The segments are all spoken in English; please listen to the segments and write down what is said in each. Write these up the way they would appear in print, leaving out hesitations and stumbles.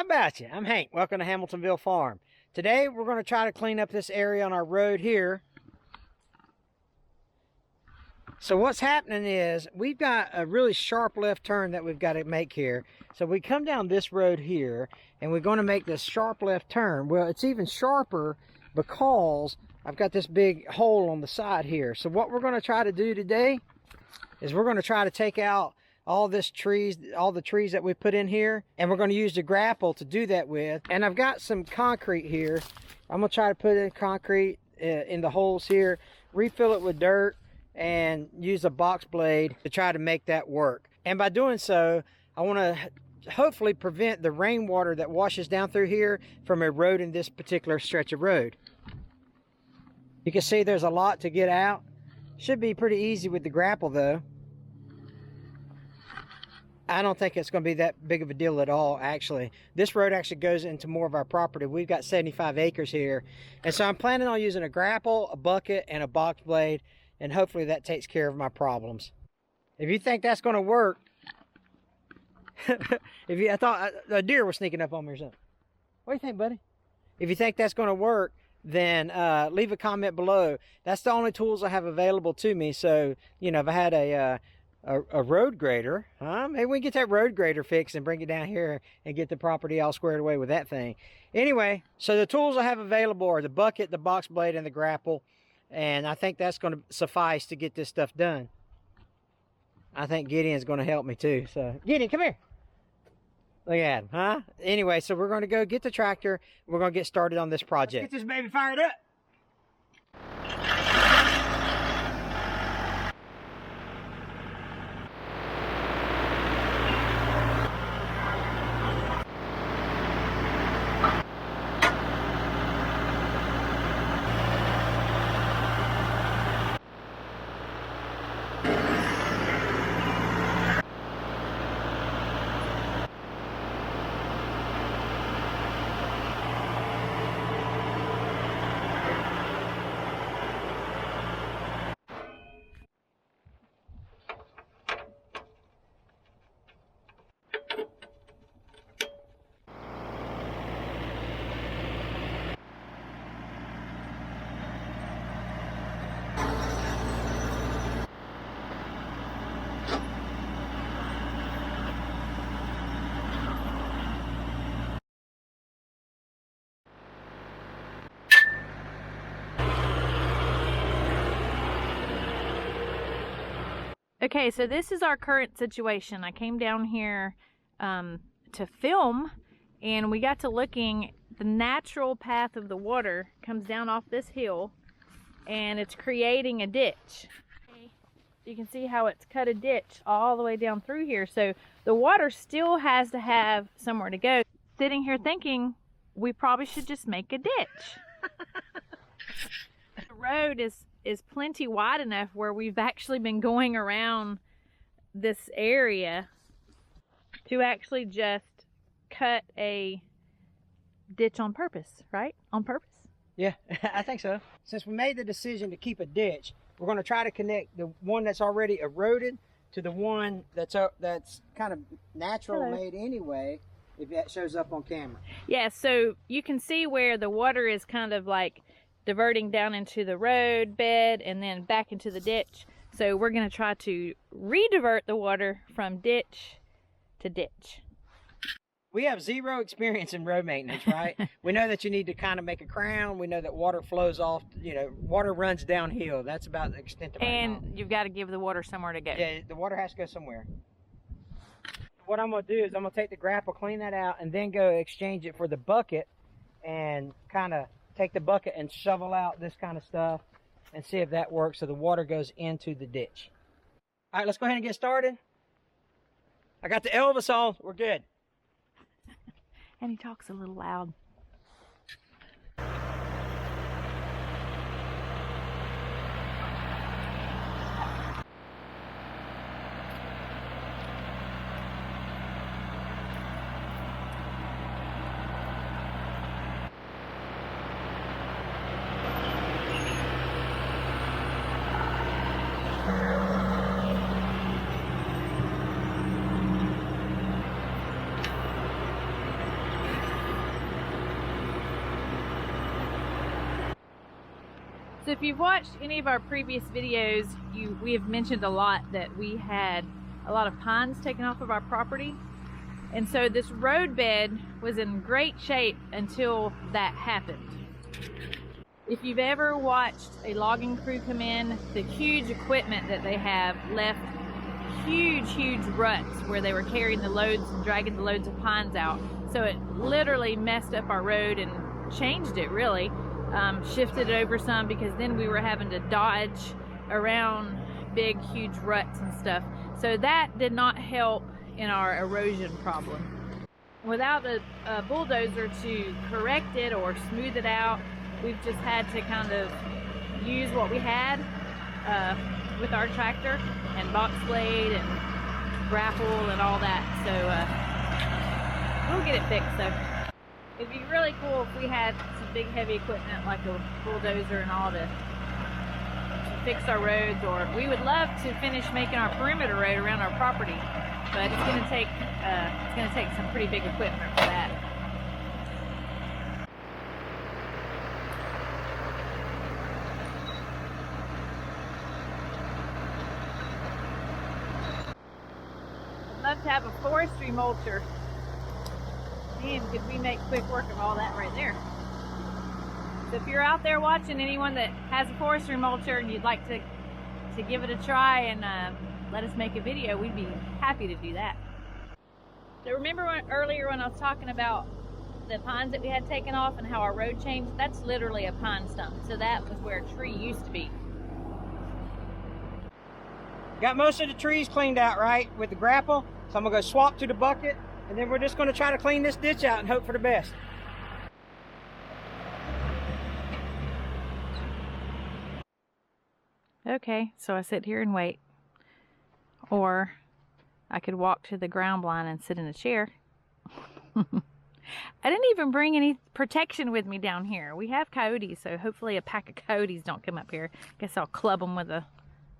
about you? I'm Hank. Welcome to Hamiltonville Farm. Today we're going to try to clean up this area on our road here. So what's happening is we've got a really sharp left turn that we've got to make here. So we come down this road here and we're going to make this sharp left turn. Well, it's even sharper because I've got this big hole on the side here. So what we're going to try to do today is we're going to try to take out all the trees that we put in here, and we're going to use the grapple to do that with. And I've got some concrete here. I'm going to try to put in concrete in the holes here, refill it with dirt, and use a box blade to try to make that work. And by doing so, I want to hopefully prevent the rainwater that washes down through here from eroding this particular stretch of road. You can see there's a lot to get out. Should be pretty easy with the grapple though. I don't think it's going to be that big of a deal at all, actually. This road actually goes into more of our property. We've got 75 acres here. And so I'm planning on using a grapple, a bucket, and a box blade, and hopefully that takes care of my problems. If you think that's going to work, I thought a deer was sneaking up on me or something. What do you think, buddy? If you think that's going to work, then leave a comment below. That's the only tools I have available to me. So, you know, if I had a road grader, maybe we can get that road grader fixed and bring it down here and get the property all squared away with that thing. Anyway, so the tools I have available are the bucket, the box blade, and the grapple. And I think that's going to suffice to get this stuff done. I think Gideon's going to help me too. So, Gideon, come here. Look at him, huh? Anyway, so we're going to go get the tractor. We're going to get started on this project. Let's get this baby fired up. Okay, so this is our current situation. I came down here to film, and we got to looking. The natural path of the water comes down off this hill, and it's creating a ditch. You can see how it's cut a ditch all the way down through here. So the water still has to have somewhere to go. Sitting here thinking we probably should just make a ditch. The road is plenty wide enough where we've actually been going around this area to actually just cut a ditch on purpose, right? On purpose? Yeah, I think so. Since we made the decision to keep a ditch, we're going to try to connect the one that's already eroded to the one that's kind of natural made anyway, if that shows up on camera. Yeah, so you can see where the water is kind of like diverting down into the road bed and then back into the ditch. So we're going to try to re-divert the water from ditch to ditch. We have zero experience in road maintenance, right? We know that you need to kind of make a crown. We know that water flows off, you know, water runs downhill. That's about the extent of my knowledge. You've got to give the water somewhere to go. Yeah, the water has to go somewhere. What I'm going to do is I'm going to take the grapple, clean that out, and then go exchange it for the bucket and kind of take the bucket and shovel out this kind of stuff and see if that works so the water goes into the ditch. All right, let's go ahead and get started. I got the Elvis on. We're good. And he talks a little loud. So if you've watched any of our previous videos, we have mentioned a lot that we had a lot of pines taken off of our property. And so this road bed was in great shape until that happened. If you've ever watched a logging crew come in, the huge equipment that they have left huge ruts where they were carrying the loads and dragging the loads of pines out. So it literally messed up our road and changed it really. Shifted it over some because then we were having to dodge around big huge ruts and stuff. So that did not help in our erosion problem. Without a bulldozer to correct it or smooth it out, we've just had to kind of use what we had with our tractor and box blade and grapple and all that. So we'll get it fixed though. It'd be really cool if we had some big heavy equipment like a bulldozer and all to fix our roads, or we would love to finish making our perimeter road around our property, but it's going to take some pretty big equipment for that. I'd love to have a forestry mulcher. Man, could we make quick work of all that right there. So if you're out there watching, anyone that has a forestry mulcher and you'd like to give it a try and let us make a video, we'd be happy to do that. So remember earlier when I was talking about the pines that we had taken off and how our road changed? That's literally a pine stump. So that was where a tree used to be. Got most of the trees cleaned out right with the grapple. So I'm gonna go swap to the bucket, and then we're just gonna try to clean this ditch out and hope for the best. Okay, so I sit here and wait. Or I could walk to the ground blind and sit in a chair. I didn't even bring any protection with me down here. We have coyotes, so hopefully a pack of coyotes don't come up here. Guess I'll club them with a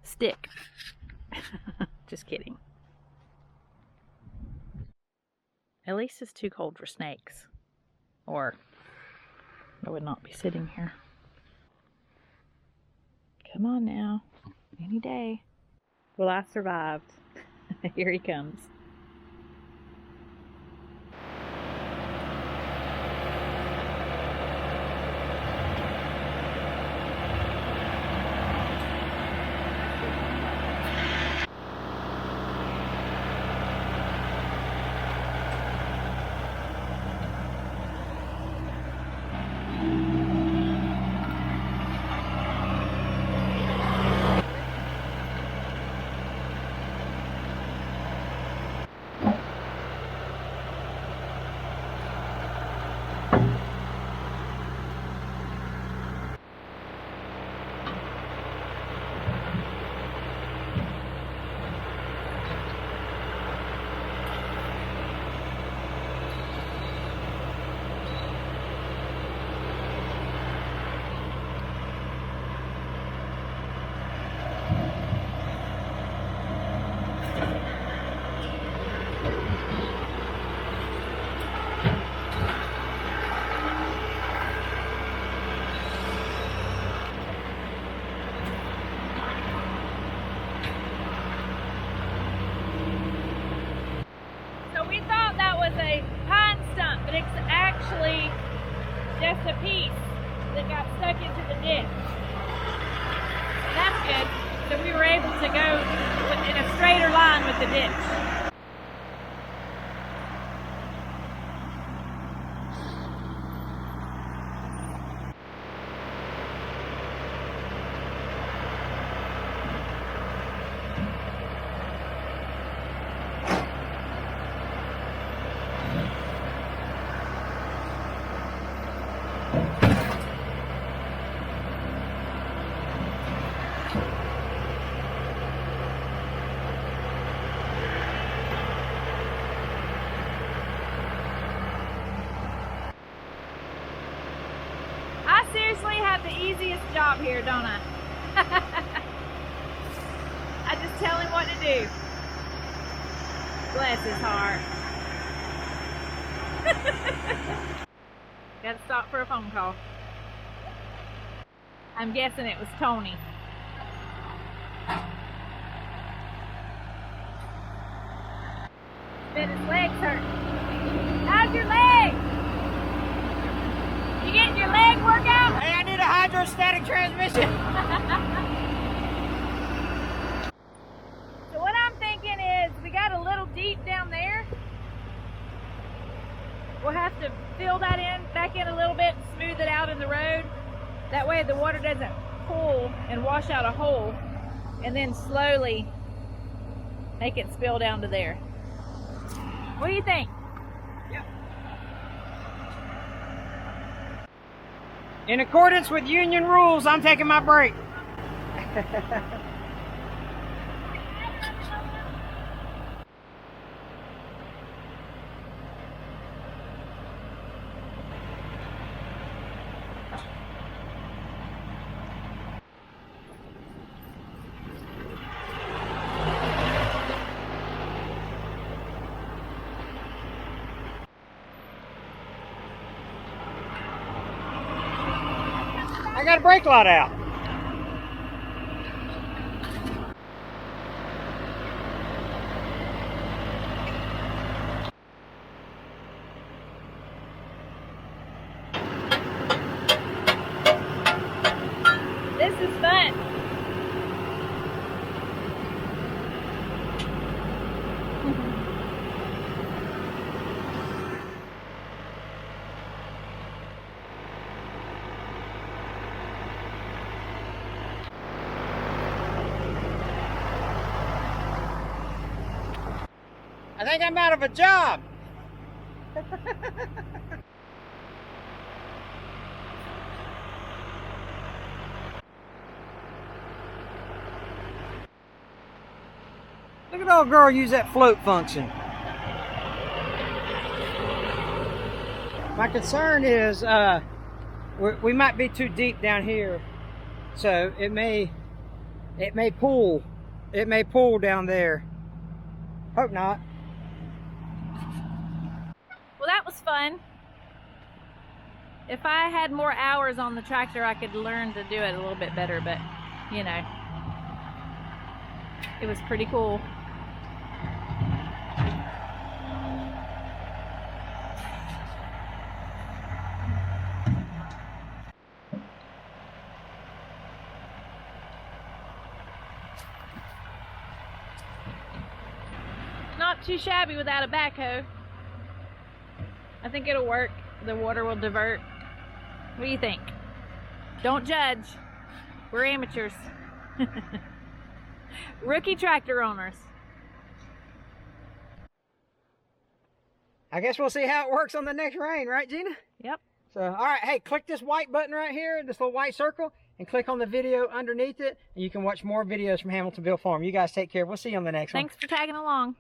stick. Just kidding. At least it's too cold for snakes. Or I would not be sitting here. Come on now. Any day. Well, I survived. Here he comes. A pine stump, but it's actually just a piece that got stuck into the ditch. That's good. So we were able to go in a straighter line with the ditch. Seriously have the easiest job here, don't I? I just tell him what to do. Bless his heart. Gotta stop for a phone call. I'm guessing it was Tony. Bet his legs hurt. How's your leg? You getting your leg workout? Hey, I need a hydrostatic transmission. So what I'm thinking is we got a little deep down there. We'll have to fill that back in a little bit, smooth it out in the road. That way the water doesn't pool and wash out a hole, and then slowly make it spill down to there. What do you think? Yep. In accordance with union rules, I'm taking my break. I got a brake light out. This is fun. I think I'm out of a job. Look at old girl use that float function. My concern is we might be too deep down here, so it may pool. It may pool down there. Hope not. Well, that was fun. If I had more hours on the tractor, I could learn to do it a little bit better, but you know, it was pretty cool. Not too shabby without a backhoe. I think it'll work. The water will divert. What do you think? Don't judge. We're amateurs. Rookie tractor owners. I guess we'll see how it works on the next rain, right, Gina? Yep. So, all right, hey, click this white button right here, this little white circle, and click on the video underneath it, and you can watch more videos from Hamiltonville Farm. You guys take care. We'll see you on the next one. Thanks for tagging along.